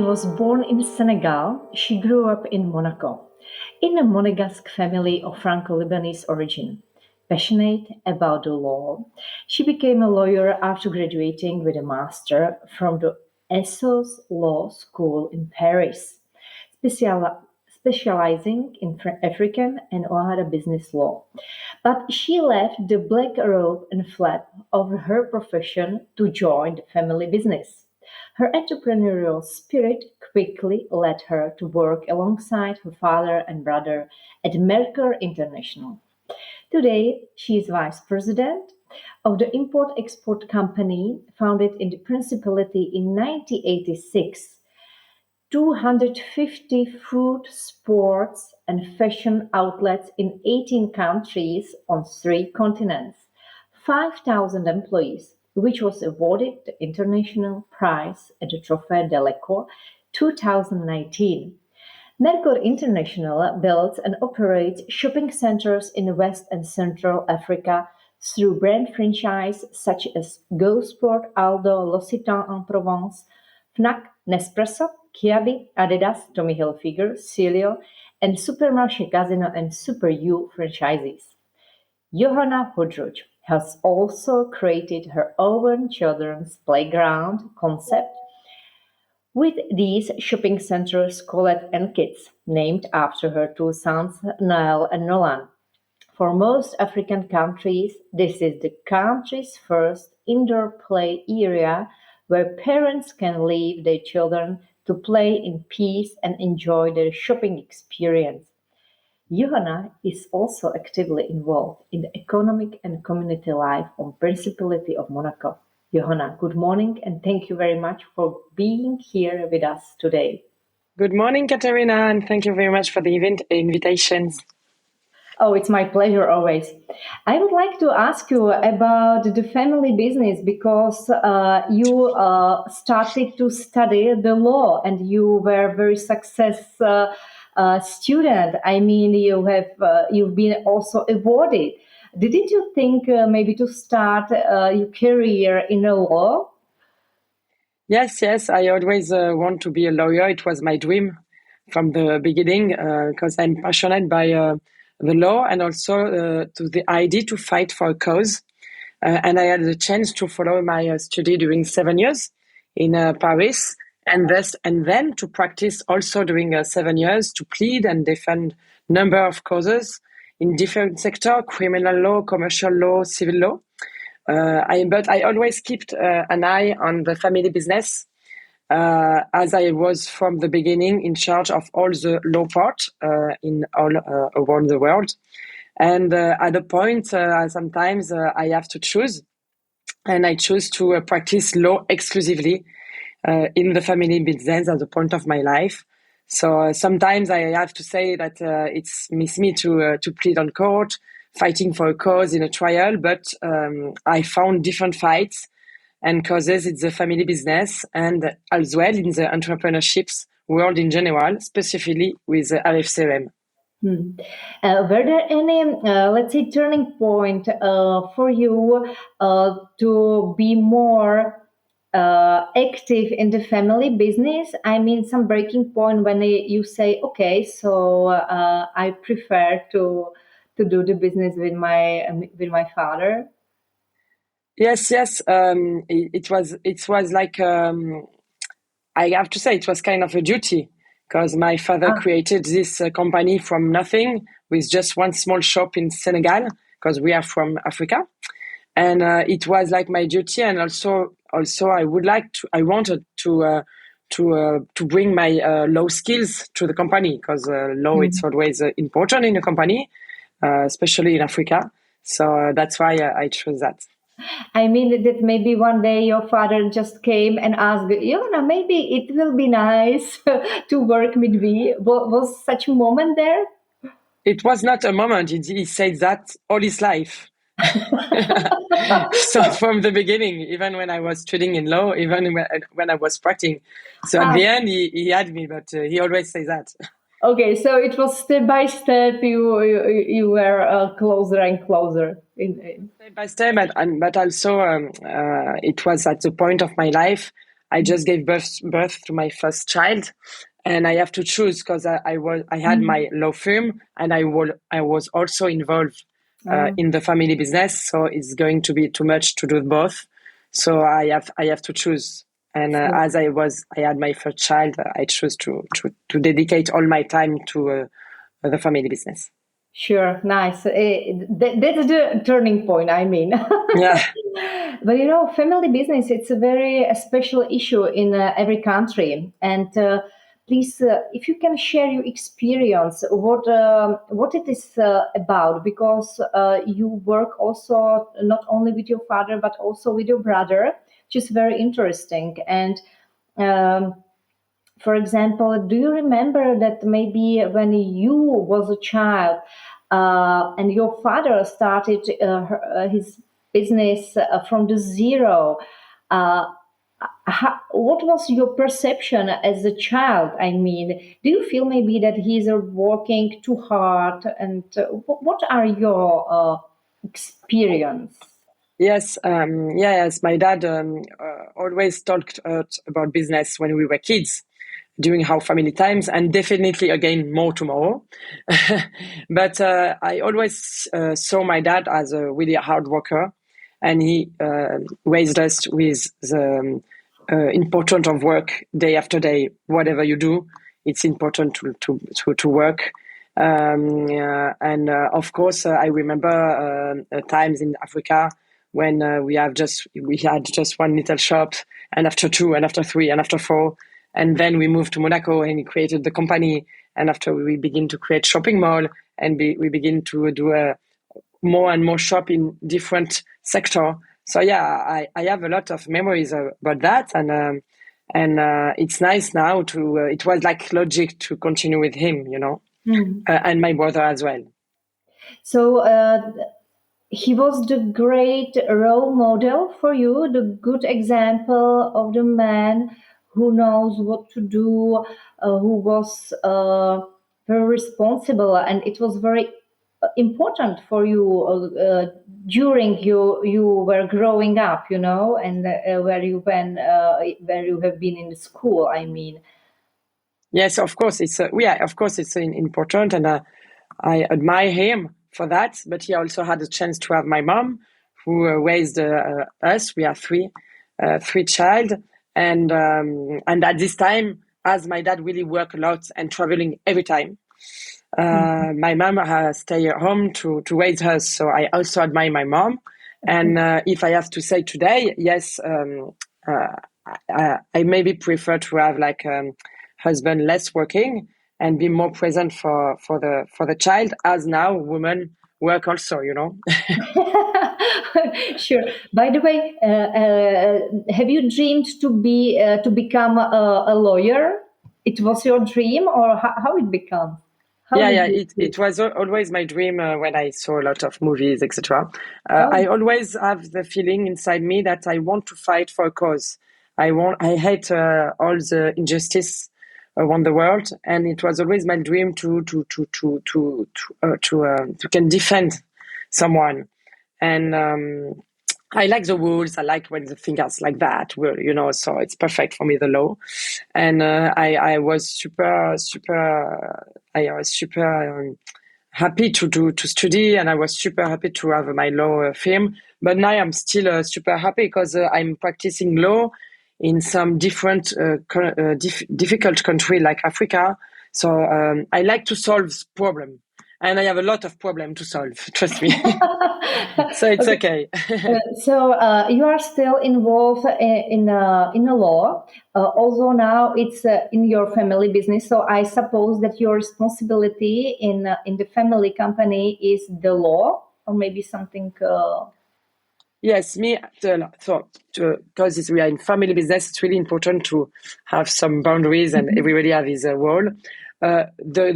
was born in Senegal, she grew up in Monaco, in a Monégasque family of Franco-Lebanese origin. Passionate about the law, she became a lawyer after graduating with a master from the Association Law School in Paris, specializing in African and Arab business law. But she left the black robe and flap of her profession to join the family business. Her entrepreneurial spirit quickly led her to work alongside her father and brother at Mercure International. Today, she is vice president of the import-export company founded in the Principality in 1986. 250 food, sports, and fashion outlets in 18 countries on 3 continents, 5,000 employees, which was awarded the International Prize at the Trophée de l'Eco 2019. Mercure International builds and operates shopping centers in West and Central Africa through brand franchise such as Go Sport, Aldo, L'Occitan en Provence, Fnac, Nespresso, Kiabi, Adidas, Tommy Hilfiger, Celio, and Supermarché Casino and Super U franchises. Johanna Houdrouge has also created her own children's playground concept with these shopping centers Colette and Kids, named after her 2 sons, Noel and Nolan. For most African countries, this is the country's first indoor play area where parents can leave their children to play in peace and enjoy their shopping experience. Johanna is also actively involved in the economic and community life on Principality of Monaco. Johanna, good morning and thank you very much for being here with us today. Good morning, Katerina, and thank you very much for the invitations. Oh, it's my pleasure always. I would like to ask you about the family business because you started to study the law and you were a very successful student. I mean, you've been also awarded. Didn't you think maybe to start your career in the law? Yes. I always want to be a lawyer. It was my dream from the beginning because I'm passionate by the law and also to the idea to fight for a cause. And I had the chance to follow my study during 7 years in Paris and then to practice also during 7 years to plead and defend number of causes in different sectors, criminal law, commercial law, civil law. But I always kept an eye on the family business as I was from the beginning in charge of all the law part in all around the world. And at a point, sometimes I have to choose, and I choose to practice law exclusively in the family business at the point of my life. So sometimes I have to say that it's miss me to plead on court, fighting for a cause in a trial, but I found different fights and causes in the family business and as well in the entrepreneurships world in general, specifically with Association. Were there any, let's say, turning point for you to be more active in the family business? I mean, some breaking point when you say, okay, so I prefer to do the business with my father. Yes. It was like I have to say it was kind of a duty because my father created this company from nothing with just one small shop in Senegal because we are from Africa, and it was like my duty, and also I wanted to bring my law skills to the company because law it's always important in a company, especially in Africa. So that's why I chose that. I mean that maybe one day your father just came and asked, Johanna, maybe it will be nice to work with me. Was such a moment there? It was not a moment. He said that all his life. So from the beginning, even when I was studying in law, even when I was practicing. So at the end, he had me, but he always says that. Okay, so it was step by step. You were closer and closer. Step by step, but also it was at the point of my life I just gave birth to my first child, and I have to choose because I had my law firm, and I was also involved in the family business. So it's going to be too much to do both. So I have to choose. And as I had my first child, I chose to dedicate all my time to the family business. Sure, nice. That's the turning point, I mean. Yeah. But family business, it's a very special issue in every country. And please, if you can share your experience, what it is about, because you work also not only with your father, but also with your brother, which is very interesting. And for example, do you remember that maybe when you was a child and your father started his business from the zero, what was your perception as a child? I mean, do you feel maybe that he's working too hard? And what are your experience? Yes, yes. My dad always talked about business when we were kids, during our family times, and definitely again more tomorrow. But I always saw my dad as a really hard worker, and he raised us with the importance of work day after day. Whatever you do, it's important to work. And of course, I remember times in Africa when we had just one little shop, and after two, and after three, and after four. And then we moved to Monaco and he created the company. And after we begin to create shopping mall, and we begin to do more and more shop in different sector. So yeah, I have a lot of memories about that. And it's nice now it was like logic to continue with him, and my brother as well. So he was the great role model for you, the good example of the man who knows what to do, who was very responsible, and it was very important for you during you were growing up, and where you have been in the school. I mean, yes, of course it's important, and I admire him for that. But he also had a chance to have my mom, who raised us. We are three child. And at this time, as my dad really worked a lot and traveling every time, my mom stayed at home to raise us. So I also admire my mom. And if I have to say today, yes, I maybe prefer to have like husband less working and be more present for the child, as now women work also, Sure. By the way, have you dreamed to become a lawyer? It was your dream, or how it became? It was always my dream when I saw a lot of movies, etc. I always have the feeling inside me that I want to fight for a cause. I hate all the injustice around the world, and it was always my dream to can defend someone. And I like the rules. I like when the things like that. So it's perfect for me, the law. And I was super happy to study, and I was super happy to have my law firm. But now I'm still super happy because I'm practicing law in some different difficult country like Africa. So I like to solve problem. And I have a lot of problems to solve, trust me. So it's okay. So you are still involved in a law, although now it's in your family business. So I suppose that your responsibility in the family company is the law, or maybe something. Yes, because we are in family business, it's really important to have some boundaries, and everybody have his role. The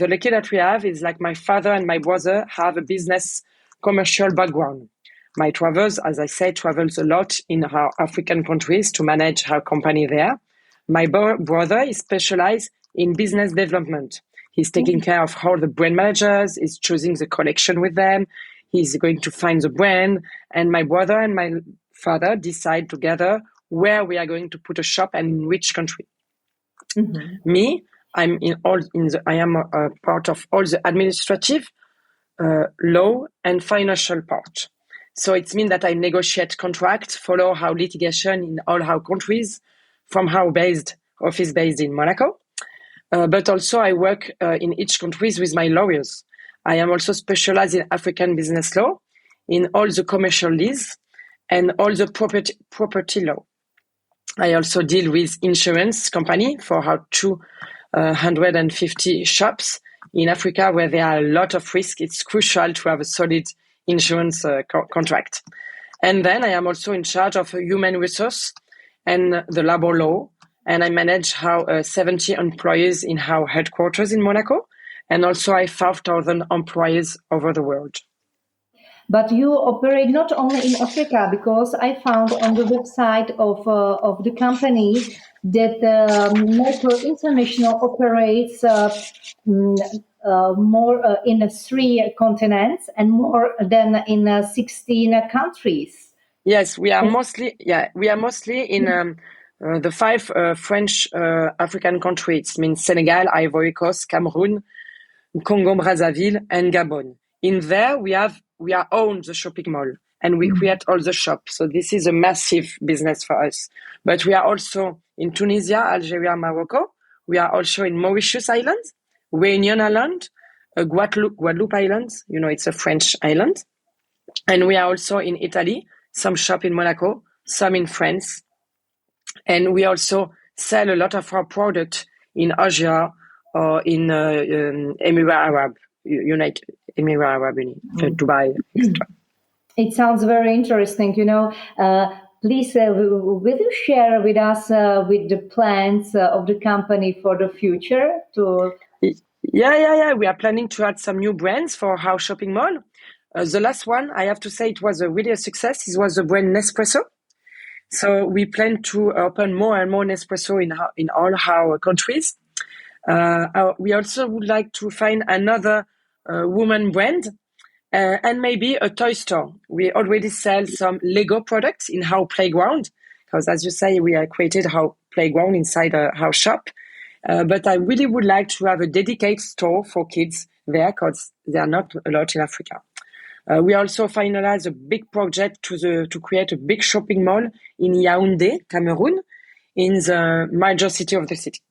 lucky that we have is like my father and my brother have a business commercial background. My travels, as I said, travels a lot in our African countries to manage our company there. My brother is specialized in business development. He's taking care of all the brand managers, he's choosing the collection with them, he's going to find the brand. And my brother and my father decide together where we are going to put a shop and in which country. Me, I am a part of all the administrative, law and financial part. So it means that I negotiate contracts, follow how litigation in all our countries, from our office based in Monaco. But also I work in each countries with my lawyers. I am also specialized in African business law, in all the commercial lease and all the property law. I also deal with insurance company for our 250 shops in Africa where there are a lot of risk. It's crucial to have a solid insurance contract. And then I am also in charge of human resource and the labor law. And I manage 70 employees in our headquarters in Monaco. And also I have 5,000 employees over the world. But you operate not only in Africa, because I found on the website of the company that Mercure International operates more in 3 continents and more than in 16 countries. Yes, we are mostly in the 5 French African countries, means Senegal, Ivory Coast, Cameroon, Congo Brazzaville, and Gabon. In there, we own the shopping mall and we create all the shops. So this is a massive business for us. But we are also in Tunisia, Algeria, Morocco. We are also in Mauritius Islands, Réunion Island, Guadeloupe Islands. You know, it's a French island. And we are also in Italy, some shop in Monaco, some in France. And we also sell a lot of our product in Asia or in United Emirates Arab Uni, Dubai, etc. It sounds very interesting. Please, will you share with us with the plans of the company for the future? Yeah. We are planning to add some new brands for our shopping mall. The last one, I have to say, it was really a success. It was the brand Nespresso. So we plan to open more and more Nespresso in all our countries. We also would like to find another woman brand and maybe a toy store. We already sell some Lego products in our playground because, as you say, we have created our playground inside our shop. But I really would like to have a dedicated store for kids there because there are not a lot in Africa. We also finalized a big project to create a big shopping mall in Yaoundé, Cameroon, in the major city of the city.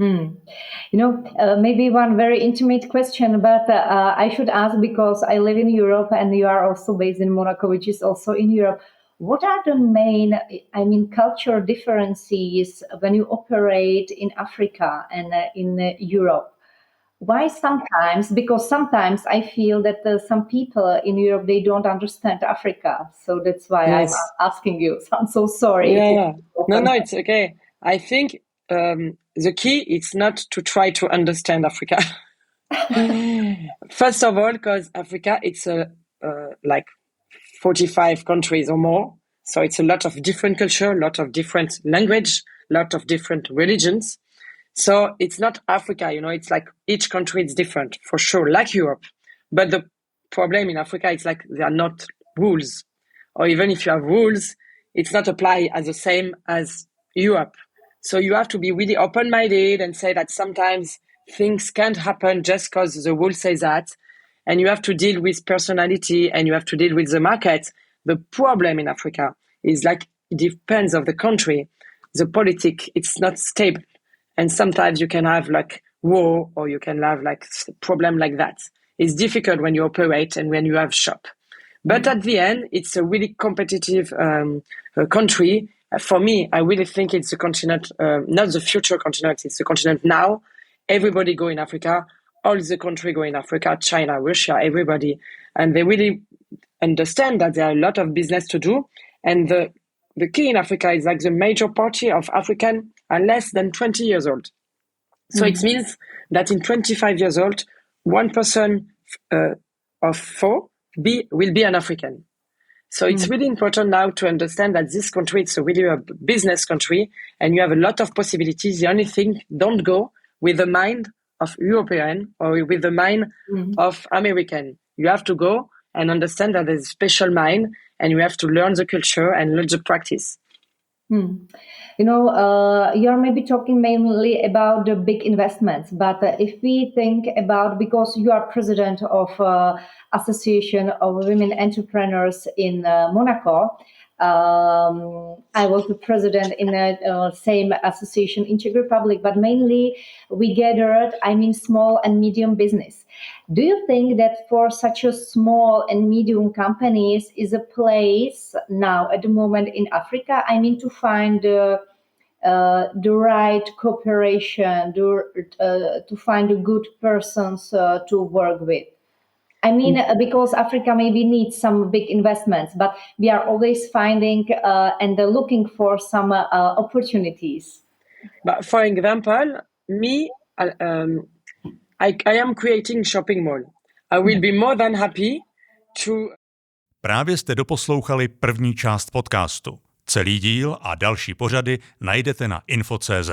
Maybe one very intimate question, but I should ask because I live in Europe and you are also based in Monaco, which is also in Europe. What are the main, cultural differences when you operate in Africa and in Europe? Why sometimes? Because sometimes I feel that some people in Europe, they don't understand Africa. So that's why I'm asking you. So I'm so sorry. Yeah. No, it's okay. I think the key is not to try to understand Africa. First of all, because Africa, it's like 45 countries or more. So it's a lot of different culture, a lot of different language, a lot of different religions. So it's not Africa, it's like each country is different, for sure, like Europe. But the problem in Africa, it's like there are not rules. Or even if you have rules, it's not applied as the same as Europe. So you have to be really open-minded and say that sometimes things can't happen just because the rule says that. And you have to deal with personality and you have to deal with the market. The problem in Africa is like, it depends on the country. The politics, it's not stable. And sometimes you can have like war or you can have like problem like that. It's difficult when you operate and when you have shop. But at the end, it's a really competitive country. For me, I really think it's a continent, not the future continent, it's the continent now. Everybody go in Africa, all the country go in Africa, China, Russia, everybody. And they really understand that there are a lot of business to do. And the key in Africa is like the major party of African are less than 20 years old. So it means that in 25 years old, 1% of 4 will be an African. So it's really important now to understand that this country, it's really a business country and you have a lot of possibilities. The only thing, don't go with the mind of European or with the mind of American. You have to go and understand that there's a special mind and you have to learn the culture and learn the practice. You know, you're maybe talking mainly about the big investments, but if we think about, because you are president of Association of Women Entrepreneurs in Monaco, I was the president in the same association in Czech Republic, but mainly we gathered, small and medium business. Do you think that for such a small and medium companies is a place now at the moment in Africa? To find the right cooperation, to find the good persons to work with. Because Africa maybe needs some big investments, but we are always finding and looking for some opportunities. But for example, me, I am creating shopping mall. I will be more than happy to... Právě jste doposlouchali první část podcastu. Celý díl a další pořady najdete na INFO.CZ.